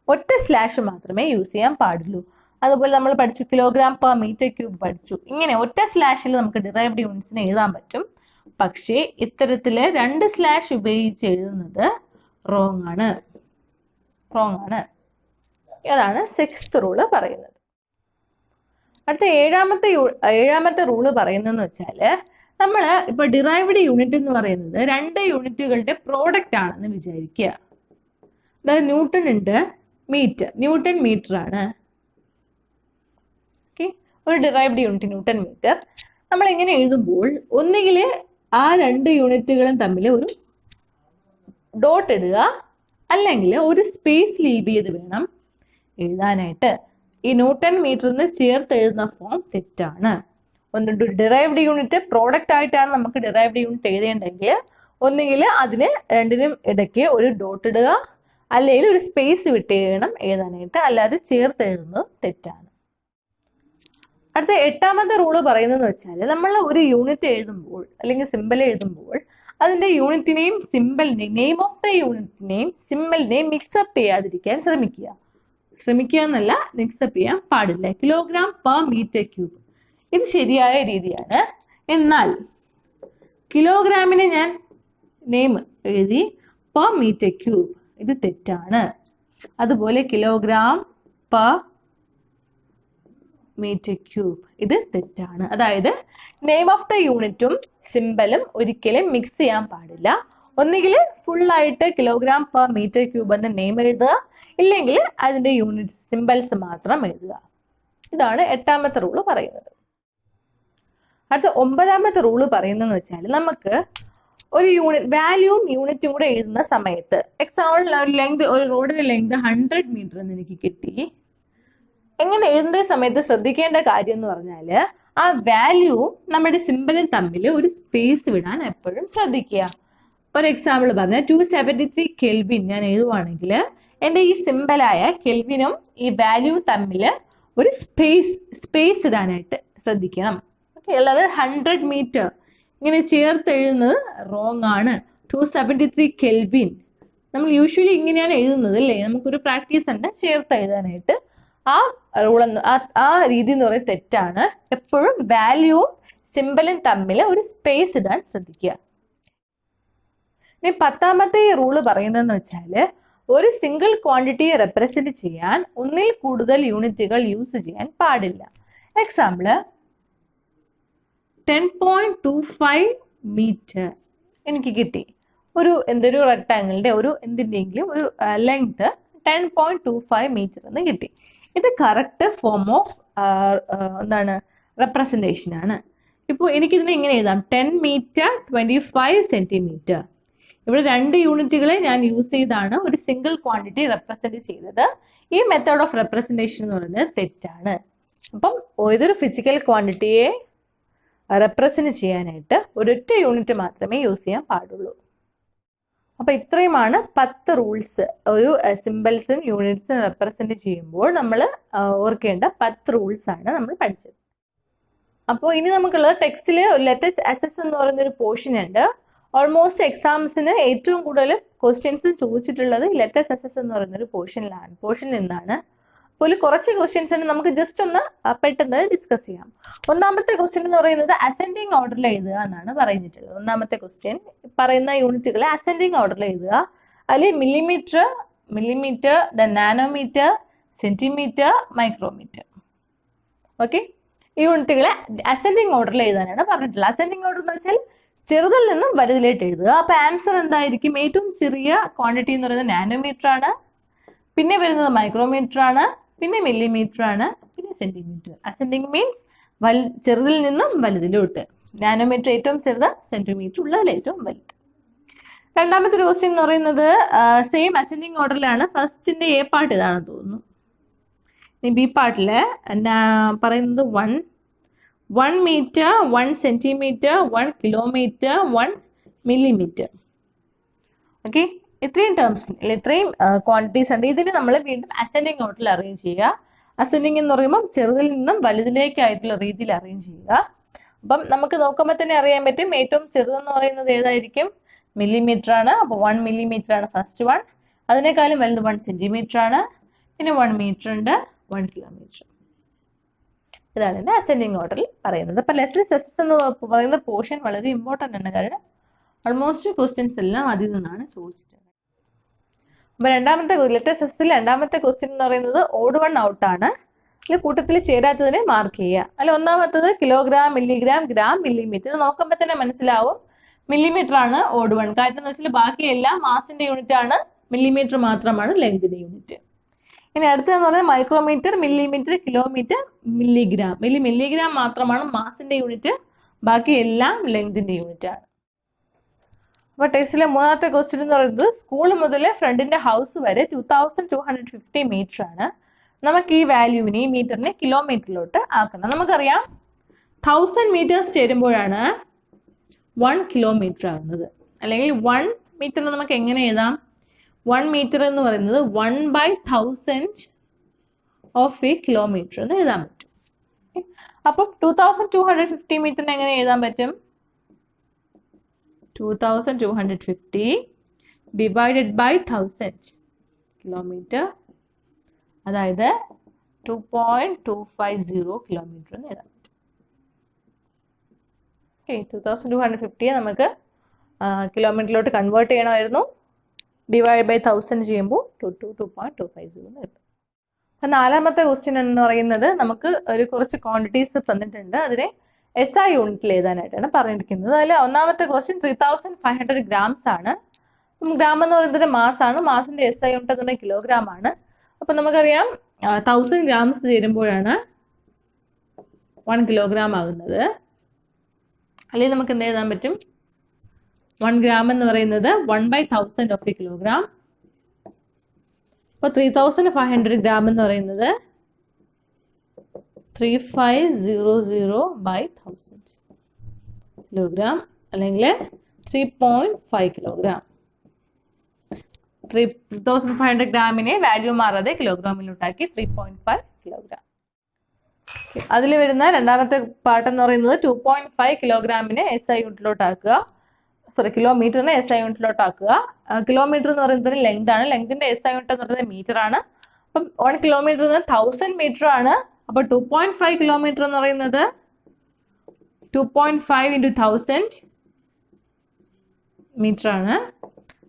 ഒറ്റ സ്ലാഷ് മാത്രമേ യൂസ് ചെയ്യാൻ പാടുള്ളൂ. അതുപോലെ നമ്മൾ പഠിച്ചു കിലോഗ്രാം പെർ മീറ്റർ ക്യൂബ് പഠിച്ചു. ഇങ്ങനെ ഒറ്റ സ്ലാഷിൽ നമുക്ക് ഡിറൈവ്ഡ് യൂണിറ്റ്സിനെ എഴുതാൻ പറ്റും. പക്ഷേ ഇത്തരത്തില് 2 സ്ലാഷ് ഉപയോഗിച്ച് എഴുതുന്നത് റോങ് ആണ്. അതാണ് 6th റൂള് പറയുന്നത്. അടുത്ത 7ാമത്തെ റൂള് പറയുന്നതെന്ന് വെച്ചാൽ നമ്മൾ ഇപ്പൊ ഡിറൈവ്ഡ് യൂണിറ്റ് എന്ന് പറയുന്നത് 2 യൂണിറ്റുകളുടെ പ്രോഡക്റ്റ് ആണെന്ന് വിചാരിക്കുക. അതായത് ന്യൂട്ടൺ ഉണ്ട്, ന്യൂട്ടൺ മീറ്റർ ആണ്. ഓക്കെ, ഒരു ഡിറൈവ്ഡ് യൂണിറ്റ് ന്യൂട്ടൺ മീറ്റർ. നമ്മൾ എങ്ങനെ എഴുതുമ്പോൾ ഒന്നുകിൽ ആ 2 യൂണിറ്റുകളും തമ്മിൽ ഒരു ഡോട്ട് ഇടുക, അല്ലെങ്കിൽ ഒരു സ്പേസ് ലീവ് ചെയ്ത് വേണം എഴുതാനായിട്ട്. ഈ ന്യൂട്ടൺ മീറ്ററിന് ചേർത്ത് എഴുതുന്ന ഫോം തെറ്റാണ്. ഡിറൈവ്ഡ് യൂണിറ്റ് പ്രോഡക്റ്റ് ആയിട്ടാണ് നമുക്ക് ഡിറൈവ്ഡ് യൂണിറ്റ് എഴുതേണ്ടെങ്കിൽ ഒന്നുകിൽ അതിന് രണ്ടിനും ഇടയ്ക്ക് ഒരു ഡോട്ട് ഇടുക, അല്ലെങ്കിൽ ഒരു സ്പേസ് വിട്ട് വേണം എഴുതാനായിട്ട്. അല്ലാതെ ചേർത്ത് എഴുതുന്നത് തെറ്റാണ്. അടുത്ത 8ാമത്തെ റൂള് പറയുന്നതെന്ന് വെച്ചാൽ നമ്മൾ ഒരു യൂണിറ്റ് എഴുതുമ്പോൾ അല്ലെങ്കിൽ സിമ്പിൾ എഴുതുമ്പോൾ അതിന്റെ യൂണിറ്റിനെയും സിമ്പിളിനെയും, നെയിം ഓഫ് ദ യൂണിറ്റിനെയും സിമ്പിളിനെയും മിക്സപ്പ് ചെയ്യാതിരിക്കാൻ ശ്രമിക്കുക എന്നല്ല, മിക്സപ്പ് ചെയ്യാൻ പാടില്ല. കിലോഗ്രാം പെർ മീറ്റർ ക്യൂബ് ഇത് ശരിയായ രീതിയാണ്. എന്നാൽ കിലോഗ്രാമിനെ ഞാൻ നെയിം എഴുതി പെർ മീറ്റർ ക്യൂബ് ഇത് തെറ്റാണ്. അതുപോലെ കിലോഗ്രാം പെർ മീറ്റർ ക്യൂബ് ഇത് തെറ്റാണ്. അതായത് നെയിം ഓഫ് ദ യൂണിറ്റും സിമ്പലും ഒരിക്കലും മിക്സ് ചെയ്യാൻ പാടില്ല. ഒന്നുകിൽ ഫുള്ളായിട്ട് കിലോഗ്രാം പെർ മീറ്റർ ക്യൂബ് എന്ന് നെയിം എഴുതുക, ഇല്ലെങ്കിൽ അതിന്റെ യൂണിറ്റ് സിമ്പൽസ് മാത്രം എഴുതുക. ഇതാണ് 8ാമത്തെ റൂള് പറയുന്നത്. അടുത്ത 9ാമത്തെ റൂള് പറയുന്നതെന്ന് വെച്ചാൽ നമുക്ക് ഒരു വാല്യൂവും യൂണിറ്റും കൂടെ എഴുതുന്ന സമയത്ത്, എക്സാമ്പിൾ ഒരു റോഡിന്റെ ലെങ്ത് 100 മീറ്റർ എന്ന് എനിക്ക് കിട്ടി. എങ്ങനെ എഴുതുന്ന സമയത്ത് ശ്രദ്ധിക്കേണ്ട കാര്യം എന്ന് പറഞ്ഞാൽ ആ വാല്യൂവും നമ്മുടെ സിമ്പിളും തമ്മിൽ ഒരു സ്പേസ് വിടാൻ എപ്പോഴും ശ്രദ്ധിക്കുക. ഒരു എക്സാമ്പിൾ പറഞ്ഞാൽ 273 കെൽവിൻ ഞാൻ എഴുതുവാണെങ്കിൽ എൻ്റെ ഈ സിമ്പിളായ കെൽവിനും ഈ വാല്യൂവും തമ്മിൽ ഒരു സ്പേസ് ഇടാനായിട്ട് ശ്രദ്ധിക്കണം. ഓക്കെ, അല്ലാതെ 100 മീറ്റർ ഇങ്ങനെ ചേർത്ത് എഴുതുന്നത് റോങ് ആണ്. 273 കെൽവിൻ നമ്മൾ യൂഷ്വലി ഇങ്ങനെയാണ് എഴുതുന്നത് അല്ലേ? നമുക്കൊരു പ്രാക്ടീസ് ഉണ്ട് ചേർത്ത് എഴുതാനായിട്ട്. ആ ആ രീതി എന്ന് പറയുന്നത് തെറ്റാണ്. എപ്പോഴും വാല്യൂവും സിമ്പിളും തമ്മിൽ ഒരു സ്പേസ് ഇടാൻ ശ്രദ്ധിക്കുക. ഇനി 10ാമത്തെ റൂള് പറയുന്നതെന്ന് വെച്ചാൽ ഒരു സിംഗിൾ ക്വാണ്ടിറ്റിയെ റെപ്രസെന്റ് ചെയ്യാൻ ഒന്നിൽ കൂടുതൽ യൂണിറ്റുകൾ യൂസ് ചെയ്യാൻ പാടില്ല. എക്സാമ്പിള് 10.25 മീറ്റർ എനിക്ക് കിട്ടി. എന്തൊരു റെക്ടാങ്കിളിന്റെ എന്തിൻ്റെയെങ്കിലും ഒരു ലെങ്ത് 10.25 മീറ്റർ എന്ന് കിട്ടി. ഇത് കറക്റ്റ് ഫോം ഓഫ് റെപ്രസെന്റേഷൻ ആണ്. ഇപ്പോൾ എനിക്കിതിനെ ഇങ്ങനെ എഴുതാം 10 മീറ്റർ 25 സെന്റിമീറ്റർ. ഇവിടെ 2 യൂണിറ്റുകളെ ഞാൻ യൂസ് ചെയ്താണ് ഒരു സിംഗിൾ ക്വാണ്ടിറ്റി റെപ്രസെന്റ് ചെയ്തത്. ഈ മെത്തേഡ് ഓഫ് റെപ്രസെന്റേഷൻ എന്ന് പറയുന്നത് തെറ്റാണ്. അപ്പം ഏതൊരു ഫിസിക്കൽ ക്വാണ്ടിറ്റിയെ റെപ്രസെന്റ് ചെയ്യാനായിട്ട് ഒരൊറ്റ യൂണിറ്റ് മാത്രമേ യൂസ് ചെയ്യാൻ പാടുള്ളൂ. അപ്പൊ ഇത്രയുമാണ് 10 റൂൾസ് ഒരു സിമ്പിൾസും യൂണിറ്റ്സും റെപ്രസെന്റ് ചെയ്യുമ്പോൾ നമ്മൾ ഓർക്കേണ്ട 10 റൂൾസ് ആണ് നമ്മൾ പഠിച്ചത്. അപ്പോൾ ഇനി നമുക്കുള്ളത് ടെക്സ്റ്റില് ലെറ്റ് അസസ് എന്ന് പറയുന്ന ഒരു പോർഷൻ ഉണ്ട്. ഓൾമോസ്റ്റ് എക്സാംസിന് ഏറ്റവും കൂടുതൽ ക്വസ്റ്റ്യൻസ് ചോദിച്ചിട്ടുള്ളത് ലെറ്റ് അസസ് എന്ന് പറയുന്ന ഒരു പോർഷനിൽ നിന്നാണ്. അപ്പോൾ കുറച്ച് ക്വസ്റ്റ്യൻസ് നമുക്ക് ജസ്റ്റ് ഒന്ന് പെട്ടെന്ന് ഡിസ്കസ് ചെയ്യാം. ഒന്നാമത്തെ ക്വസ്റ്റ്യൻ എന്ന് പറയുന്നത് അസെൻഡിങ് ഓർഡറിൽ എഴുതുക എന്നാണ് പറഞ്ഞിട്ടുള്ളത്. ഒന്നാമത്തെ ക്വസ്റ്റ്യൻ പറയുന്ന യൂണിറ്റുകളെ അസെൻഡിങ് ഓർഡറിൽ എഴുതുക. അതിൽ millimetre, then nanometre, centimetre, micrometre. Okay, ഈ യൂണിറ്റുകളെ അസെൻഡിങ് ഓർഡറിൽ എഴുതാനാണ് പറഞ്ഞിട്ടുള്ളത്. അസെൻഡിങ് ഓർഡർ എന്ന് വെച്ചാൽ ചെറുതിൽ നിന്നും വലുതിലേക്ക് എഴുതുക. അപ്പൊ ആൻസർ എന്തായിരിക്കും? ഏറ്റവും ചെറിയ ക്വാണ്ടിറ്റി എന്ന് പറയുന്നത് നാനോമീറ്റർ ആണ്, പിന്നെ വരുന്നത് മൈക്രോമീറ്റർ ആണ്, പിന്നെ മില്ലിമീറ്റർ ആണ്, പിന്നെ സെന്റിമീറ്റർ. അസെൻഡിങ് മീൻസ് ചെറുതിൽ നിന്നും വലുതിലോട്ട്. നാനോമീറ്റർ ഏറ്റവും ചെറുത്, സെന്റിമീറ്റർ ഉള്ളതിൽ ഏറ്റവും വലുത്. രണ്ടാമത്തെ ക്വസ്റ്റ്യൻ എന്ന് പറയുന്നത് സെയിം അസെൻഡിങ് ഓർഡറിലാണ്. ഫസ്റ്റിന്റെ എ പാർട്ട് ഇതാണെന്ന് തോന്നുന്നു. ഇനി ബി പാർട്ടില് പറയുന്നത് 1 metre, 1 centimetre, 1 kilometre, 1 millimetre. Okay, ഇത്രയും ടേംസ് ഇത്രയും ക്വാണ്ടിറ്റീസ് ഉണ്ട്. ഇതിന് നമ്മൾ വീണ്ടും അസെൻഡിങ് ഓർഡറിൽ അറേഞ്ച് ചെയ്യുക. അസെൻഡിങ് എന്ന് പറയുമ്പോൾ ചെറുതിൽ നിന്നും വലുതിലേക്കായിട്ടുള്ള രീതിയിൽ അറേഞ്ച് ചെയ്യുക. അപ്പം നമുക്ക് നോക്കുമ്പോൾ തന്നെ അറിയാൻ പറ്റും ഏറ്റവും ചെറുതെന്ന് പറയുന്നത് ഏതായിരിക്കും? മില്ലിമീറ്റർ ആണ്. അപ്പോൾ 1 മില്ലിമീറ്റർ ആണ് ഫസ്റ്റ് വൺ. അതിനേക്കാളും വലുത് 1 സെന്റിമീറ്റർ ആണ്. പിന്നെ 1 മീറ്റർ ഉണ്ട്, 1 കിലോമീറ്റർ. ഇതാണ് എൻ്റെ അസെൻഡിങ് ഓർഡറിൽ പറയുന്നത്. അപ്പം ലെറ്റ് അസസ് എന്ന് പറയുന്ന പോർഷൻ വളരെ ഇമ്പോർട്ടൻ്റ് ആണ്. കാരണം ഓൾമോസ്റ്റ് ക്വസ്റ്റ്യൻസ് എല്ലാം അതിൽ നിന്നാണ് ചോദിച്ചിട്ടുള്ളത്. അപ്പൊ ലെറ്റ് അസസിൽ രണ്ടാമത്തെ ക്വസ്റ്റ്യൻ എന്ന് പറയുന്നത് ഓഡ് വൺ ഔട്ട് ആണ്. അതിൽ കൂട്ടത്തിൽ ചേരാത്തതിനെ മാർക്ക് ചെയ്യുക. അതിൽ ഒന്നാമത്തത് കിലോഗ്രാം, മില്ലിഗ്രാം, ഗ്രാം, മില്ലിമീറ്റർ. നോക്കുമ്പോൾ തന്നെ മനസ്സിലാവും മില്ലിമീറ്റർ ആണ് ഓഡ് വൺ. കാരണം എന്ന് വെച്ചാൽ ബാക്കിയെല്ലാം മാസിന്റെ യൂണിറ്റ് ആണ്, മില്ലിമീറ്റർ മാത്രമാണ് ലെങ്തിന്റെ യൂണിറ്റ്. ഇനി അടുത്തതെന്ന് പറയുന്നത് micrometre, millimetre, kilometre, milligram. Milligram മാത്രമാണ് മാസിന്റെ യൂണിറ്റ്, ബാക്കി എല്ലാം ലെങ്തിന്റെ യൂണിറ്റ് ആണ്. അപ്പൊ ടെക്സ്റ്റിലെ മൂന്നാമത്തെ ക്വസ്റ്റ്യൻ എന്ന് പറയുന്നത് സ്കൂൾ മുതൽ ഫ്രണ്ടിന്റെ ഹൗസ് വരെ 2250 മീറ്റർ ആണ്. നമുക്ക് ഈ വാല്യൂവിനെ, ഈ മീറ്ററിനെ കിലോമീറ്ററിലോട്ട് ആക്കണം. നമുക്കറിയാം 1000 മീറ്റേഴ്സ് ചേരുമ്പോഴാണ് 1 കിലോമീറ്റർ ആകുന്നത്. അല്ലെങ്കിൽ 1 മീറ്റർ നമുക്ക് എങ്ങനെ എഴുതാം? 1 മീറ്റർ എന്ന് പറയുന്നത് 1/1000 ഓഫ് എ കിലോമീറ്റർ എന്ന് എഴുതാൻ പറ്റും. അപ്പം 2250 മീറ്ററിന് എങ്ങനെ എഴുതാൻ പറ്റും? 2250 ഡിവൈഡഡ് ബൈ 1000 കിലോമീറ്റർ, അതായത് 2.250 കിലോമീറ്റർ എന്ന് എഴുതാൻ പറ്റും. 2250 നമുക്ക് കിലോമീറ്ററിലോട്ട് കൺവേർട്ട് ചെയ്യണമായിരുന്നു. ഡിവൈഡ് ബൈ 1000 ചെയ്യുമ്പോൾ 2.250 എന്ന് കിട്ടും. അപ്പം നാലാമത്തെ ക്വസ്റ്റ്യൻ എന്ന് പറയുന്നത് നമുക്ക് കുറച്ച് ക്വാണ്ടിറ്റീസ് തന്നിട്ടുണ്ട്. അതിനെ SI യൂണിറ്റിൽ എഴുതാനായിട്ടാണ് പറഞ്ഞിരിക്കുന്നത്. അതിൽ ഒന്നാമത്തെ ക്വസ്റ്റ്യൻ 3500 ഗ്രാംസ് ആണ്. ഗ്രാം എന്ന് പറയുന്നത് മാസ് ആണ്. മാസിന്റെ SI യൂണിറ്റ് എന്ന് പറയുന്നത് കിലോഗ്രാം ആണ്. അപ്പൊ നമുക്കറിയാം 1000 ഗ്രാംസ് ചേരുമ്പോഴാണ് 1 കിലോഗ്രാം ആകുന്നത്. അല്ലെങ്കിൽ നമുക്ക് എന്ത് എഴുതാൻ പറ്റും? 1 ഗ്രാം എന്ന് പറയുന്നത് 1/1000 ഓഫ് എ കിലോഗ്രാം. അപ്പോൾ 3500 ഗ്രാം എന്ന് പറയുന്നത് 3500/1000 കിലോഗ്രാം, അല്ലെങ്കിൽ 3.5 കിലോഗ്രാം. 3500 ഗ്രാമിനെ വാല്യൂ മാറാതെ കിലോഗ്രാമിലോട്ടാക്കി 3.5 കിലോഗ്രാം. അതിൽ വരുന്ന രണ്ടാമത്തെ പാർട്ട് എന്ന് പറയുന്നത് 2.5 കിലോഗ്രാമിനെ SI യൂണിറ്റിലോട്ടാക്കുക. കിലോമീറ്ററിനെ SI യൂണിറ്റിലോട്ടാക്കുക. കിലോമീറ്റർ എന്ന് പറയുന്നത് ലെങ്ത് ആണ്. ലെങ്തിന്റെ SI യൂണിറ്റ് എന്ന് പറയുന്നത് മീറ്റർ ആണ്. അപ്പം 1 കിലോമീറ്റർ 1000 മീറ്റർ ആണ്. അപ്പൊ 2.5 കിലോമീറ്റർ എന്ന് പറയുന്നത് 2.5 × 1000 മീറ്റർ ആണ്.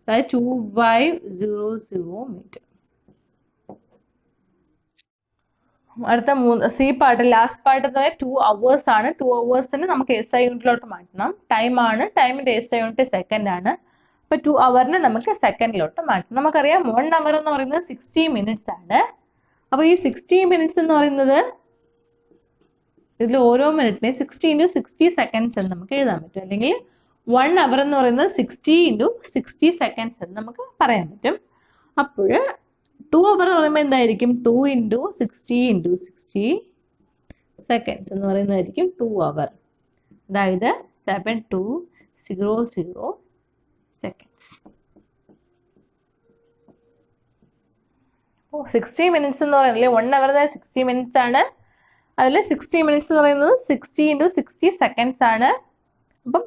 അതായത് 2500 മീറ്റർ. അടുത്ത സി പാർട്ട്, ലാസ്റ്റ് പാർട്ട് എന്ന് പറഞ്ഞാൽ 2 hours ആണ്. 2 hours നമുക്ക് SI യൂണിറ്റിലോട്ട് മാറ്റണം. ടൈം ആണ്. ടൈമിന്റെ SI യൂണിറ്റ് സെക്കൻഡ് ആണ്. അപ്പൊ 2 hour നമുക്ക് സെക്കൻഡിലോട്ട് മാറ്റണം. നമുക്കറിയാം 1 hour എന്ന് പറയുന്നത് 60 minutes ആണ്. അപ്പൊ ഈ 60 minutes എന്ന് പറയുന്നത് ഇതിൽ ഓരോ മിനിറ്റിനെ 60 × 60 seconds എന്ന് നമുക്ക് എഴുതാൻ പറ്റും. അല്ലെങ്കിൽ 1 അവർ എന്ന് പറയുന്നത് 60 × 60 സെക്കൻഡ്സ് എന്ന് നമുക്ക് പറയാൻ പറ്റും. അപ്പോൾ 2 അവർ എന്ന് പറയുമ്പോൾ എന്തായിരിക്കും? 2 × 60 × 60 സെക്കൻഡ്സ് എന്ന് പറയുന്നതായിരിക്കും 2 അവർ. അതായത് 7200 സെക്കൻഡ്സ്. 60 മിനിറ്റ്സ് എന്ന് പറയുന്നത് 1 അവർ 60 മിനിറ്റ്സ് ആണ്. അതിൽ 60 മിനിറ്റ്സ് എന്ന് പറയുന്നത് 60 × 60 സെക്കൻഡ്സ് ആണ്. അപ്പം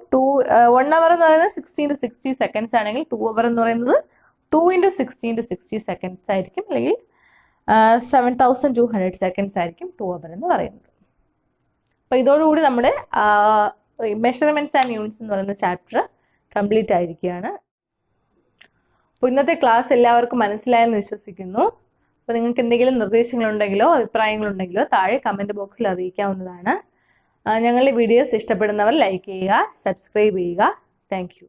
1 അവർ എന്ന് പറയുന്നത് 60 × 60 സെക്കൻഡ്സ് ആണെങ്കിൽ 2 അവർ എന്ന് പറയുന്നത് 2 × 60 × 60 സെക്കൻഡ്സ് ആയിരിക്കും. അല്ലെങ്കിൽ 7200 സെക്കൻഡ്സ് ആയിരിക്കും 2 അവർ എന്ന് പറയുന്നത്. അപ്പോൾ ഇതോടുകൂടി നമ്മുടെ മെഷർമെന്റ്സ് ആൻഡ് യൂണിറ്റ്സ് എന്ന് പറയുന്ന ചാപ്റ്റർ കംപ്ലീറ്റ് ആയിരിക്കുകയാണ്. അപ്പോൾ ഇന്നത്തെ ക്ലാസ് എല്ലാവർക്കും മനസ്സിലായെന്ന് വിശ്വസിക്കുന്നു. അപ്പോൾ നിങ്ങൾക്ക് എന്തെങ്കിലും നിർദ്ദേശങ്ങളുണ്ടെങ്കിലോ അഭിപ്രായങ്ങളുണ്ടെങ്കിലോ താഴെ കമൻറ്റ് ബോക്സിൽ അറിയിക്കാവുന്നതാണ്. ഞങ്ങളുടെ വീഡിയോസ് ഇഷ്ടപ്പെടുന്നവർ ലൈക്ക് ചെയ്യുക, സബ്സ്ക്രൈബ് ചെയ്യുക. Thank you.